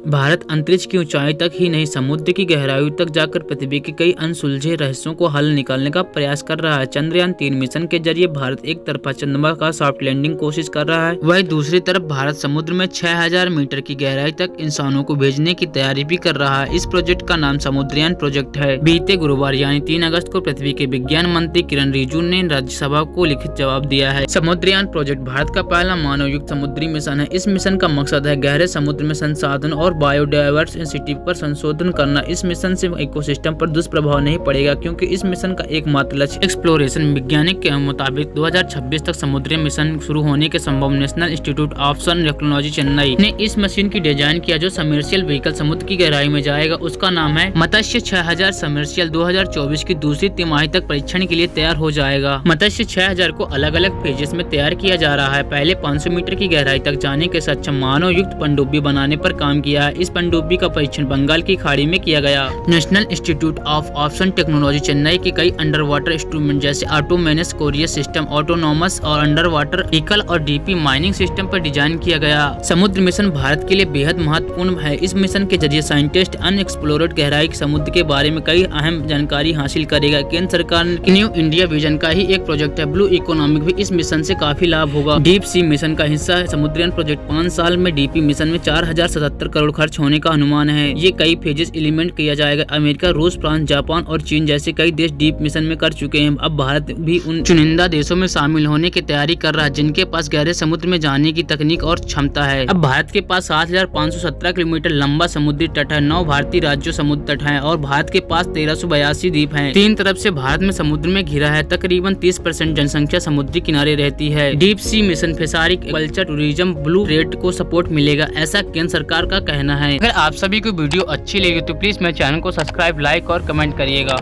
भारत अंतरिक्ष की ऊंचाई तक ही नहीं, समुद्र की गहराई तक जाकर पृथ्वी के कई अनसुलझे रहस्यों को हल निकालने का प्रयास कर रहा है। चंद्रयान 3 मिशन के जरिए भारत एक तरफा चंद्रमा का सॉफ्ट लैंडिंग कोशिश कर रहा है, वहीं दूसरी तरफ भारत समुद्र में 6000 मीटर की गहराई तक इंसानों को भेजने की तैयारी भी कर रहा है। इस प्रोजेक्ट का नाम समुद्रयान प्रोजेक्ट है। बीते गुरुवार यानी 3 अगस्त को पृथ्वी के विज्ञान मंत्री किरण रिजिजू ने राज्यसभा को लिखित जवाब दिया है। समुद्रयान प्रोजेक्ट भारत का पहला मानव युक्त समुद्री मिशन है। इस मिशन का मकसद है गहरे समुद्र में संसाधन और बायोडायवर्सिटी पर संशोधन करना। इस मिशन से इकोसिस्टम पर दुष्प्रभाव नहीं पड़ेगा, क्योंकि इस मिशन का एकमात्र लक्ष्य एक्सप्लोरेशन। वैज्ञानिक के मुताबिक 2026 तक समुद्री मिशन शुरू होने के संभव। National institute of ocean technology Chennai ने इस मशीन की डिजाइन किया, जो सबमर्सिबल व्हीकल समुद्र की गहराई में जाएगा। उसका नाम है मत्स्य 6000। सबमर्सिबल 2024 की दूसरी तिमाही तक परीक्षण के लिए तैयार हो जाएगा। मत्स्य 6000 को अलग अलग फेजेस में तैयार किया जा रहा है। पहले 500 मीटर की गहराई तक जाने के सक्षम मानव युक्त पनडुब्बी बनाने पर काम किया है। इस पनडुब्बी का परीक्षण बंगाल की खाड़ी में किया गया। National institute of ocean technology Chennai के कई अंडर वाटर इंस्ट्रूमेंट जैसे ऑटोमेनस कोरियर सिस्टम, ऑटोनॉमस और अंडर वाटर व्हीकल और डीपी माइनिंग सिस्टम पर डिजाइन किया गया। समुद्र मिशन भारत के लिए बेहद महत्वपूर्ण है। इस मिशन के जरिए साइंटिस्ट अनएक्सप्लोर्ड गहराई समुद्र के बारे में कई अहम जानकारी हासिल करेगा। केंद्र सरकार के न्यू इंडिया विजन का ही एक प्रोजेक्ट है। ब्लू इकोनॉमिक भी इस मिशन से काफी लाभ होगा। डीप सी मिशन का हिस्सा है समुद्रयान प्रोजेक्ट। 5 साल में डीपी मिशन में 4077 करोड़ खर्च होने का अनुमान है। ये कई फेजेस इम्प्लीमेंट किया जाएगा। अमेरिका, रूस, फ्रांस, जापान और चीन जैसे कई देश डीप मिशन में कर चुके हैं। अब भारत भी उन चुनिंदा देशों में शामिल होने की तैयारी कर रहा है जिनके पास गहरे समुद्र में जाने की तकनीक और क्षमता है। अब भारत के पास 7517 किलोमीटर लंबा समुद्री तट है। 9 भारतीय राज्यों समुद्र तट है और भारत के पास 1382 द्वीप हैं। 3 तरफ से भारत में समुद्र में घिरा है। तकरीबन 30% जनसंख्या समुद्री किनारे रहती है। Deep sea mission fishery culture, tourism, blue trade को सपोर्ट मिलेगा, ऐसा केंद्र सरकार का कहना है। अगर आप सभी को वीडियो अच्छी लगी तो प्लीज मेरे चैनल को सब्सक्राइब, लाइक और कमेंट करिएगा।